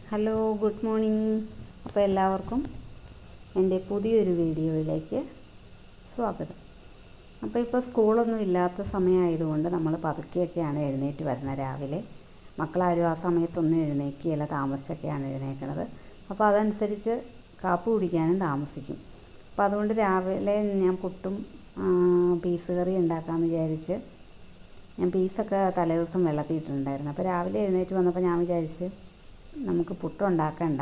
Hello, good morning. അപ്പോൾ എല്ലാവർക്കും എൻ്റെ പുതിയൊരു വീഡിയോയിലേക്ക് സ്വാഗതം. അപ്പോൾ ഇപ്പോൾ സ്കൂളൊന്നും ഇല്ലാത്ത സമയമായതുകൊണ്ട് നമ്മൾ പതുക്കെയൊക്കെയാണ് എഴുന്നേറ്റ് വരുന്നത്. രാവിലെ മക്കളാരും ആ സമയത്തൊന്നും എഴുന്നേൽക്കുകയില്ല, താമസിച്ചൊക്കെയാണ് എഴുന്നേൽക്കുന്നത്. അപ്പോൾ അതനുസരിച്ച് കാപ്പി കുടിക്കാനും താമസിക്കും. അപ്പോൾ അതുകൊണ്ട് രാവിലെ ഞാൻ പുട്ടും പീസ് കറി ഉണ്ടാക്കാമെന്ന് വിചാരിച്ച് ഞാൻ പീസൊക്കെ തലേദിവസം വെള്ളത്തിയിട്ടുണ്ടായിരുന്നു. അപ്പോൾ രാവിലെ എഴുന്നേറ്റ് വന്നപ്പോൾ ഞാൻ വിചാരിച്ച് നമുക്ക് പുട്ടുണ്ടാക്കണ്ട,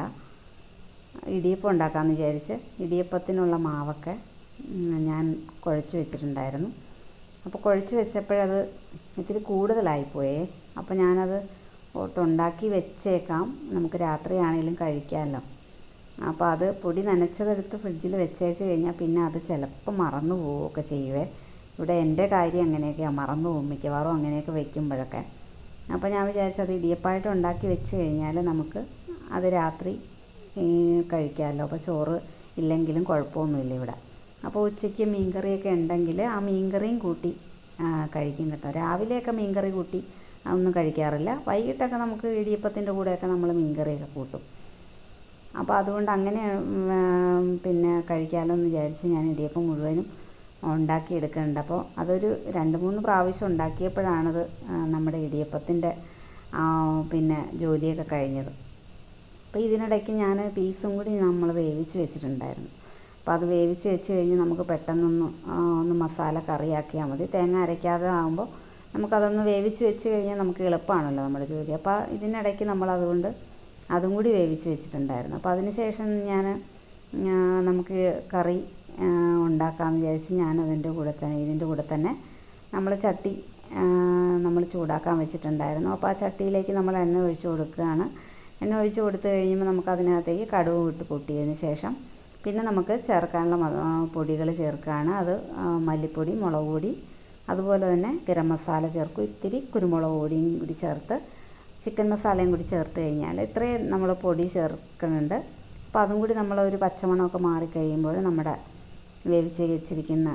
ഇടിയപ്പം ഉണ്ടാക്കാമെന്ന് വിചാരിച്ച് ഇടിയപ്പത്തിനുള്ള മാവൊക്കെ ഞാൻ കുഴച്ച് വെച്ചിട്ടുണ്ടായിരുന്നു. അപ്പോൾ കുഴച്ച് വെച്ചപ്പോഴത് ഇത്തിരി കൂടുതലായിപ്പോയേ. അപ്പോൾ ഞാനത് ഓർത്തുണ്ടാക്കി വെച്ചേക്കാം, നമുക്ക് രാത്രിയാണെങ്കിലും കഴിക്കാമല്ലോ. അപ്പോൾ അത് പൊടി നനച്ചതെടുത്ത് ഫ്രിഡ്ജിൽ വെച്ചേച്ച് കഴിഞ്ഞാൽ പിന്നെ അത് ചിലപ്പോൾ മറന്നു പോവുകയൊക്കെ ചെയ്യുവേ. ഇവിടെ എൻ്റെ കാര്യം അങ്ങനെയൊക്കെയാണ്, മറന്നു പോകും മിക്കവാറും അങ്ങനെയൊക്കെ വെക്കുമ്പോഴൊക്കെ. അപ്പോൾ ഞാൻ വിചാരിച്ചത് ഇടിയപ്പമായിട്ട് ഉണ്ടാക്കി വെച്ച് കഴിഞ്ഞാൽ നമുക്ക് അത് രാത്രി കഴിക്കാമല്ലോ. അപ്പോൾ ചോറ് ഇല്ലെങ്കിലും കുഴപ്പമൊന്നുമില്ല ഇവിടെ. അപ്പോൾ ഉച്ചയ്ക്ക് മീൻകറിയൊക്കെ ഉണ്ടെങ്കിൽ ആ മീൻകറിയും കൂട്ടി കഴിക്കും കേട്ടോ. രാവിലെയൊക്കെ മീൻകറി കൂട്ടി ഒന്നും കഴിക്കാറില്ല. വൈകിട്ടൊക്കെ നമുക്ക് ഇടിയപ്പത്തിൻ്റെ കൂടെയൊക്കെ നമ്മൾ മീൻകറിയൊക്കെ കൂട്ടും. അപ്പോൾ അതുകൊണ്ട് അങ്ങനെ പിന്നെ കഴിക്കാമല്ലോ എന്ന് വിചാരിച്ച് ഞാൻ ഇടിയപ്പം മുഴുവനും ഉണ്ടാക്കിയെടുക്കുന്നുണ്ട്. അപ്പോൾ അതൊരു 2-3 പ്രാവശ്യം ഉണ്ടാക്കിയപ്പോഴാണത് നമ്മുടെ ഇടിയപ്പത്തിൻ്റെ പിന്നെ ജോലിയൊക്കെ കഴിഞ്ഞത്. അപ്പോൾ ഇതിനിടയ്ക്ക് ഞാൻ പീസും കൂടി നമ്മൾ വേവിച്ച് വെച്ചിട്ടുണ്ടായിരുന്നു. അപ്പോൾ അത് വേവിച്ച് വെച്ച് കഴിഞ്ഞ് നമുക്ക് പെട്ടെന്നൊന്ന് മസാല കറിയാക്കിയാൽ മതി. തേങ്ങ അരയ്ക്കാതെ ആകുമ്പോൾ നമുക്കതൊന്ന് വേവിച്ച് വെച്ച് കഴിഞ്ഞാൽ നമുക്ക് എളുപ്പമാണല്ലോ നമ്മുടെ ജോലി. അപ്പോൾ ഇതിനിടയ്ക്ക് നമ്മളതുകൊണ്ട് അതും കൂടി വേവിച്ച് വെച്ചിട്ടുണ്ടായിരുന്നു. അപ്പോൾ അതിന് ശേഷം നമുക്ക് കറി ഉണ്ടാക്കാമെന്ന് വിചാരിച്ച് ഇതിൻ്റെ കൂടെ തന്നെ നമ്മൾ ചട്ടി നമ്മൾ ചൂടാക്കാൻ വെച്ചിട്ടുണ്ടായിരുന്നു. അപ്പോൾ ആ ചട്ടിയിലേക്ക് നമ്മൾ എണ്ണ ഒഴിച്ച് കൊടുക്കുകയാണ്. എണ്ണ ഒഴിച്ച് കൊടുത്തു കഴിയുമ്പോൾ നമുക്കതിനകത്തേക്ക് കടുക് ഇട്ട് പൊട്ടിയതിന് ശേഷം പിന്നെ നമുക്ക് ചേർക്കാനുള്ള പൊടികൾ ചേർക്കുകയാണ്. അത് മല്ലിപ്പൊടി, മുളക് പൊടി, അതുപോലെ തന്നെ ഗരം മസാല ചേർക്കും. ഇത്തിരി കുരുമുളക് പൊടിയും കൂടി ചേർത്ത് ചിക്കൻ മസാലയും കൂടി ചേർത്ത് കഴിഞ്ഞാൽ ഇത്രയും നമ്മൾ പൊടി ചേർക്കുന്നുണ്ട്. അപ്പോൾ അതും കൂടി നമ്മളൊരു പച്ചമണമൊക്കെ മാറിക്കഴിയുമ്പോൾ നമ്മുടെ വേവിച്ച് വെച്ചിരിക്കുന്ന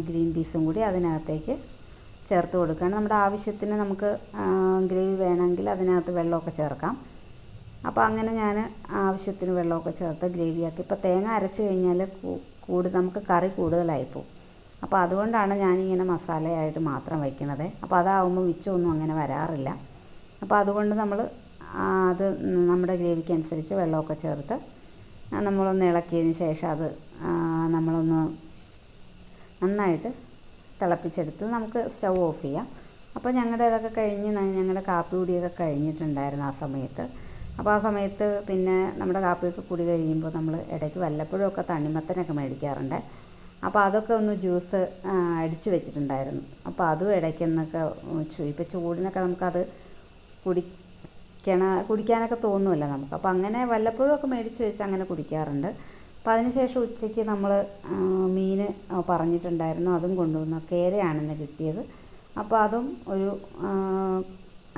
ഗ്രീൻ പീസും കൂടി അതിനകത്തേക്ക് ചേർത്ത് കൊടുക്കുകയാണ്. നമ്മുടെ ആവശ്യത്തിന് നമുക്ക് ഗ്രേവി വേണമെങ്കിൽ അതിനകത്ത് വെള്ളമൊക്കെ ചേർക്കാം. അപ്പോൾ അങ്ങനെ ഞാൻ ആവശ്യത്തിന് വെള്ളമൊക്കെ ചേർത്ത് ഗ്രേവിയാക്കി. ഇപ്പോൾ തേങ്ങ അരച്ച് കഴിഞ്ഞാൽ നമുക്ക് കറി കൂടുതലായിപ്പോവും. അപ്പോൾ അതുകൊണ്ടാണ് ഞാനിങ്ങനെ മസാലയായിട്ട് മാത്രം വയ്ക്കുന്നത്. അപ്പോൾ അതാവുമ്പോൾ മിച്ചമൊന്നും അങ്ങനെ വരാറില്ല. അപ്പോൾ അതുകൊണ്ട് നമ്മൾ അത് നമ്മുടെ ഗ്രേവിക്ക് അനുസരിച്ച് വെള്ളമൊക്കെ ചേർത്ത് നമ്മളൊന്ന് ഇളക്കിയതിന് ശേഷം അത് നമ്മളൊന്ന് നന്നായിട്ട് തിളപ്പിച്ചെടുത്ത് നമുക്ക് സ്റ്റൗ ഓഫ് ചെയ്യാം. അപ്പോൾ ഞങ്ങളുടെ ഇതൊക്കെ കഴിഞ്ഞ് ഞങ്ങളുടെ കാപ്പി കുടിയൊക്കെ കഴിഞ്ഞിട്ടുണ്ടായിരുന്നു ആ സമയത്ത്. അപ്പോൾ ആ സമയത്ത് പിന്നെ നമ്മുടെ കാപ്പിയൊക്കെ കുടി കഴിയുമ്പോൾ നമ്മൾ ഇടയ്ക്ക് വല്ലപ്പോഴും ഒക്കെ തണ്ണിമത്തനൊക്കെ മേടിക്കാറുണ്ട്. അപ്പോൾ അതൊക്കെ ഒന്ന് ജ്യൂസ് അടിച്ച് വെച്ചിട്ടുണ്ടായിരുന്നു. അപ്പോൾ അതും ഇടയ്ക്കെന്നൊക്കെ ഇപ്പോൾ ചൂടിനൊക്കെ നമുക്കത് കുടിക്കാനൊക്കെ തോന്നുമല്ലോ നമുക്ക്. അപ്പോൾ അങ്ങനെ വല്ലപ്പോഴും ഒക്കെ മേടിച്ച് വെച്ച് അങ്ങനെ കുടിക്കാറുണ്ട്. അപ്പോൾ അതിന് ശേഷം ഉച്ചയ്ക്ക് നമ്മൾ മീൻ പറഞ്ഞിട്ടുണ്ടായിരുന്നു, അതും കൊണ്ടുവന്നു. കേരയാണെന്ന് കിട്ടിയത്. അപ്പോൾ അതും ഒരു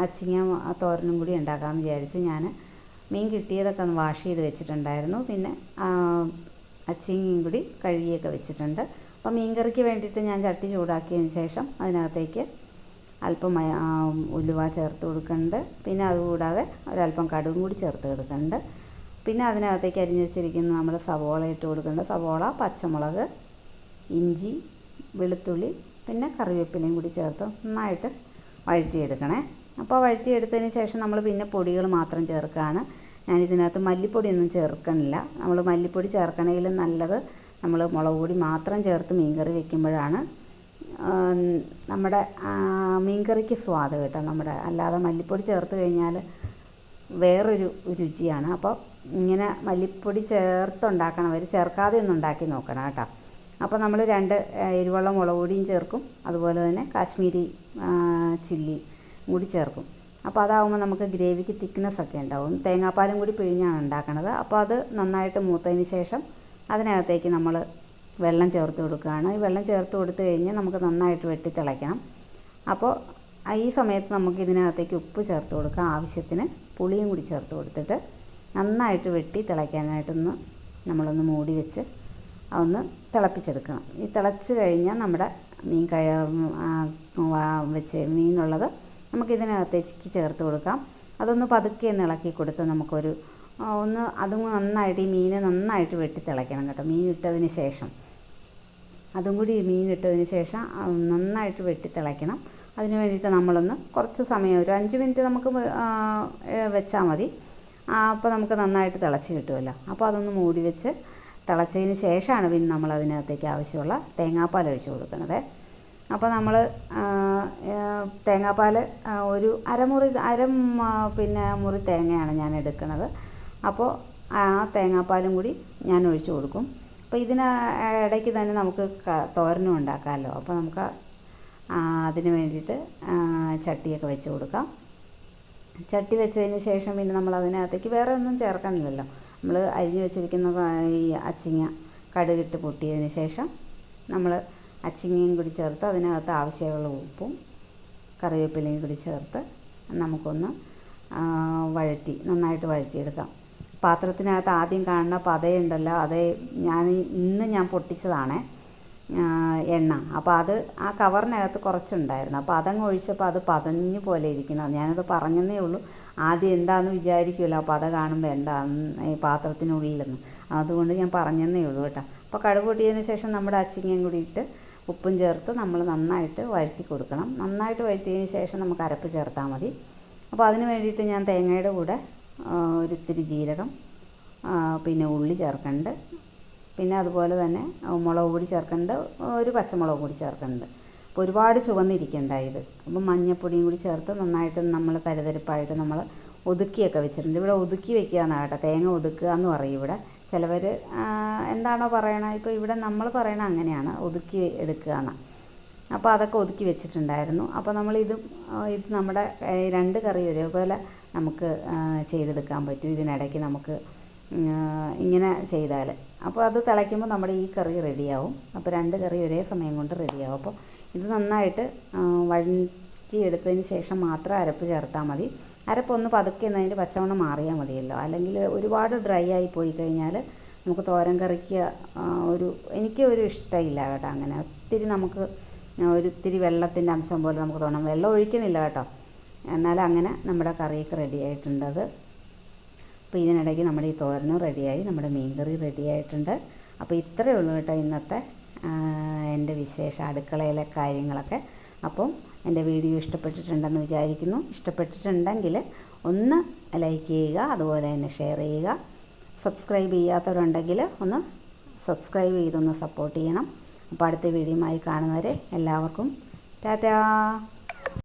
അച്ചിങ്ങ തോരനും കൂടി ഉണ്ടാക്കാമെന്ന് വിചാരിച്ച് ഞാൻ മീൻ കിട്ടിയതൊക്കെ ഒന്ന് വാഷ് ചെയ്ത് വെച്ചിട്ടുണ്ടായിരുന്നു. പിന്നെ അച്ചിങ്ങയും കൂടി കഴുകിയൊക്കെ വെച്ചിട്ടുണ്ട്. അപ്പോൾ മീൻ കറിക്ക് വേണ്ടിയിട്ട് ഞാൻ ചട്ടി ചൂടാക്കിയതിന് ശേഷം അതിനകത്തേക്ക് അല്പം ഉലുവ ചേർത്ത് കൊടുക്കുന്നുണ്ട്. പിന്നെ അതുകൂടാതെ ഒരല്പം കടുകും കൂടി ചേർത്ത് കൊടുക്കുന്നുണ്ട്. പിന്നെ അതിനകത്തേക്ക് അരിഞ്ഞ് വെച്ചിരിക്കുന്ന നമ്മൾ സവോള ഇട്ട് കൊടുക്കുന്നുണ്ട്. സവോള, പച്ചമുളക്, ഇഞ്ചി, വെളുത്തുള്ളി, പിന്നെ കറിവേപ്പിലയും കൂടി ചേർത്ത് നന്നായിട്ട് വഴറ്റിയെടുക്കണേ. അപ്പോൾ വഴറ്റിയെടുത്തതിന് ശേഷം നമ്മൾ പിന്നെ പൊടികൾ മാത്രം ചേർക്കുകയാണ്. ഞാനിതിനകത്ത് മല്ലിപ്പൊടിയൊന്നും ചേർക്കണില്ല. നമ്മൾ മല്ലിപ്പൊടി ചേർക്കണമെങ്കിൽ നല്ലത് നമ്മൾ മുളക് പൊടി മാത്രം ചേർത്ത് മീൻകറി വെക്കുമ്പോഴാണ് നമ്മുടെ മീൻകറിക്ക് സ്വാദ് കേട്ടോ. അല്ലാതെ മല്ലിപ്പൊടി ചേർത്ത് കഴിഞ്ഞാൽ വേറൊരു രുചിയാണ്. അപ്പോൾ ഇങ്ങനെ മല്ലിപ്പൊടി ചേർത്തുണ്ടാക്കണവർ ചേർക്കാതെ ഒന്ന് ഉണ്ടാക്കി നോക്കണം കേട്ടോ. അപ്പോൾ നമ്മൾ 2 എരിവുള്ള മുളക് പൊടിയും ചേർക്കും, അതുപോലെ തന്നെ കാശ്മീരി ചില്ലി കൂടി ചേർക്കും. അപ്പോൾ അതാകുമ്പോൾ നമുക്ക് ഗ്രേവിക്ക് തിക്നെസ് ഒക്കെ ഉണ്ടാവും. തേങ്ങാപ്പാലും കൂടി പിഴിഞ്ഞാണ് ഉണ്ടാക്കണത്. അപ്പോൾ അത് നന്നായിട്ട് മൂത്തതിന് ശേഷം അതിനകത്തേക്ക് നമ്മൾ വെള്ളം ചേർത്ത് കൊടുക്കുകയാണ്. ഈ വെള്ളം ചേർത്ത് കൊടുത്തു കഴിഞ്ഞാൽ നമുക്ക് നന്നായിട്ട് വെട്ടി തിളയ്ക്കണം. അപ്പോൾ ഈ സമയത്ത് നമുക്ക് ഇതിനകത്തേക്ക് ഉപ്പ് ചേർത്ത് കൊടുക്കാം, ആവശ്യത്തിന് പുളിയും കൂടി ചേർത്ത് കൊടുത്തിട്ട് നന്നായിട്ട് വെട്ടി തിളയ്ക്കാനായിട്ടൊന്ന് നമ്മളൊന്ന് മൂടി വെച്ച് അതൊന്ന് തിളപ്പിച്ചെടുക്കണം. ഈ തിളച്ച് കഴിഞ്ഞാൽ നമ്മുടെ മീനുള്ളത് നമുക്കിതിനകത്തേക്ക് ചേർത്ത് കൊടുക്കാം. അതൊന്ന് പതുക്കെ ഒന്ന് ഇളക്കി കൊടുത്ത് നമുക്കൊരു അതും നന്നായിട്ട് ഈ മീൻ നന്നായിട്ട് വെട്ടി തിളയ്ക്കണം കേട്ടോ. മീൻ ഇട്ടതിന് ശേഷം നന്നായിട്ട് വെട്ടി തിളയ്ക്കണം. അതിന് വേണ്ടിയിട്ട് നമ്മളൊന്ന് കുറച്ച് സമയം ഒരു 5 മിനിറ്റ് നമുക്ക് വെച്ചാൽ മതി. അപ്പോൾ നമുക്ക് നന്നായിട്ട് തിളച്ച് കിട്ടുമല്ലോ. അപ്പോൾ അതൊന്ന് മൂടി വെച്ച് തിളച്ചതിന് ശേഷമാണ് പിന്നെ നമ്മൾ അതിനകത്തേക്ക് ആവശ്യമുള്ള തേങ്ങാപ്പാൽ ഒഴിച്ച് കൊടുക്കുന്നത്. അപ്പോൾ നമ്മൾ തേങ്ങാപ്പാൽ ഒരു മുറി തേങ്ങയാണ് ഞാൻ എടുക്കുന്നത്. അപ്പോൾ ആ തേങ്ങാപ്പാലും കൂടി ഞാൻ ഒഴിച്ച് കൊടുക്കും. അപ്പോൾ ഇടയ്ക്ക് തന്നെ നമുക്ക് തോരനും ഉണ്ടാക്കാമല്ലോ. അപ്പോൾ നമുക്ക് അതിന് വേണ്ടിയിട്ട് ചട്ടിയൊക്കെ വെച്ച് കൊടുക്കാം. ചട്ടി വെച്ചതിന് ശേഷം പിന്നെ നമ്മൾ അതിനകത്തേക്ക് വേറെ ഒന്നും ചേർക്കണില്ലല്ലോ. നമ്മൾ അരിഞ്ഞ് വെച്ചിരിക്കുന്ന ഈ അച്ചിങ്ങ കടുകിട്ട് പൊട്ടിയതിന് ശേഷം നമ്മൾ അച്ചിങ്ങയും കൂടി ചേർത്ത് അതിനകത്ത് ആവശ്യമുള്ള ഉപ്പും കറിവേപ്പിലയും കൂടി ചേർത്ത് നമുക്കൊന്ന് നന്നായിട്ട് വഴറ്റിയെടുക്കാം. പാത്രത്തിനകത്ത് ആദ്യം കാണുന്ന പതയുണ്ടല്ലോ, ഇന്ന് ഞാൻ പൊട്ടിച്ചതാണേ എണ്ണ. അപ്പോൾ അത് ആ കവറിനകത്ത് കുറച്ചുണ്ടായിരുന്നു. അപ്പോൾ അതങ്ങ് ഒഴിച്ചപ്പോൾ അത് പതഞ്ഞ് പോലെ ഇരിക്കുന്നത്. ഞാനത് പറഞ്ഞതേ ഉള്ളൂ. ആദ്യം എന്താണെന്ന് വിചാരിക്കുമല്ലോ ആ പത കാണുമ്പോൾ എന്താണെന്ന് ഈ പാത്രത്തിനുള്ളിലെന്ന്. അതുകൊണ്ട് ഞാൻ പറഞ്ഞതേ ഉള്ളൂ കേട്ടോ. അപ്പോൾ കടുക് പൊട്ടിയതിന് ശേഷം നമ്മുടെ അച്ചിങ്ങയും കൂടി ഇട്ട് ഉപ്പും ചേർത്ത് നമ്മൾ നന്നായിട്ട് വഴറ്റി കൊടുക്കണം. നന്നായിട്ട് വഴറ്റിയതിന് ശേഷം നമുക്ക് അരപ്പ് ചേർത്താൽ മതി. അപ്പോൾ അതിന് വേണ്ടിയിട്ട് ഞാൻ തേങ്ങയുടെ കൂടെ ഒരിത്തിരി ജീരകം, പിന്നെ ഉള്ളി ചേർക്കുന്നുണ്ട്, പിന്നെ അതുപോലെ തന്നെ മുളക് പൊടി ചേർക്കുന്നുണ്ട്, ഒരു പച്ചമുളക് കൂടി ചേർക്കുന്നുണ്ട്. അപ്പോൾ ഒരുപാട് ചുവന്നിരിക്കണ്ട ഇത്. അപ്പം മഞ്ഞൾപ്പൊടിയും കൂടി ചേർത്ത് നന്നായിട്ട് നമ്മൾ തരിതരിപ്പായിട്ട് നമ്മൾ ഒതുക്കിയൊക്കെ വെച്ചിട്ടുണ്ട്. ഇവിടെ ഒതുക്കി വെക്കുക എന്നാണ് കേട്ടോ, തേങ്ങ ഒതുക്കുക എന്ന് പറയും ഇവിടെ. ചിലവർ എന്താണോ പറയണത്, ഇപ്പോൾ ഇവിടെ നമ്മൾ പറയണ അങ്ങനെയാണ്, ഒതുക്കി എടുക്കുക എന്നാണ്. അപ്പോൾ അതൊക്കെ ഒതുക്കി വെച്ചിട്ടുണ്ടായിരുന്നു. അപ്പോൾ ഇത് നമ്മുടെ 2 കറി ഒരേപോലെ നമുക്ക് ചെയ്തെടുക്കാൻ പറ്റും ഇതിനിടയ്ക്ക് നമുക്ക് ഇങ്ങനെ ചെയ്താൽ. അപ്പോൾ അത് തിളയ്ക്കുമ്പോൾ നമ്മുടെ ഈ കറി റെഡിയാവും. അപ്പോൾ 2 കറി ഒരേ സമയം കൊണ്ട് റെഡിയാവും. അപ്പോൾ ഇത് നന്നായിട്ട് വഴറ്റിയെടുത്തതിന് ശേഷം മാത്രം അരപ്പ് ചേർത്താൽ മതി. അരപ്പൊന്ന് പതുക്കെ അതിൻ്റെ പച്ചമണം മാറിയാൽ മതിയല്ലോ. അല്ലെങ്കിൽ ഒരുപാട് ഡ്രൈ ആയി പോയി കഴിഞ്ഞാൽ നമുക്ക് തോരൻ കറിക്ക് എനിക്ക് ഒരു ഇഷ്ടമില്ല കേട്ടോ. അങ്ങനെ ഒത്തിരി വെള്ളത്തിൻ്റെ അംശം പോലെ നമുക്ക് തോന്നും. വെള്ളം ഒഴിക്കണില്ല കേട്ടോ, എന്നാലും അങ്ങനെ നമ്മുടെ കറിയൊക്കെ റെഡി ആയിട്ടുണ്ടത്. അപ്പോൾ ഇതിനിടയ്ക്ക് നമ്മുടെ ഈ തോരനും റെഡിയായി, നമ്മുടെ മീൻകറി റെഡി ആയിട്ടുണ്ട്. അപ്പോൾ ഇത്രയേ ഉള്ളൂ കേട്ടോ ഇന്നത്തെ എൻ്റെ അടുക്കളയിലെ കാര്യങ്ങളൊക്കെ. അപ്പം എൻ്റെ വീഡിയോ ഇഷ്ടപ്പെട്ടിട്ടുണ്ടെന്ന് വിചാരിക്കുന്നു. ഇഷ്ടപ്പെട്ടിട്ടുണ്ടെങ്കിൽ ഒന്ന് ലൈക്ക് ചെയ്യുക, അതുപോലെ തന്നെ ഷെയർ ചെയ്യുക. സബ്സ്ക്രൈബ് ചെയ്യാത്തവരുണ്ടെങ്കിൽ ഒന്ന് സബ്സ്ക്രൈബ് ചെയ്തൊന്ന് സപ്പോർട്ട് ചെയ്യണം. അപ്പോൾ അടുത്ത വീഡിയോയുമായി കാണുന്നവരെ എല്ലാവർക്കും ടാറ്റാ.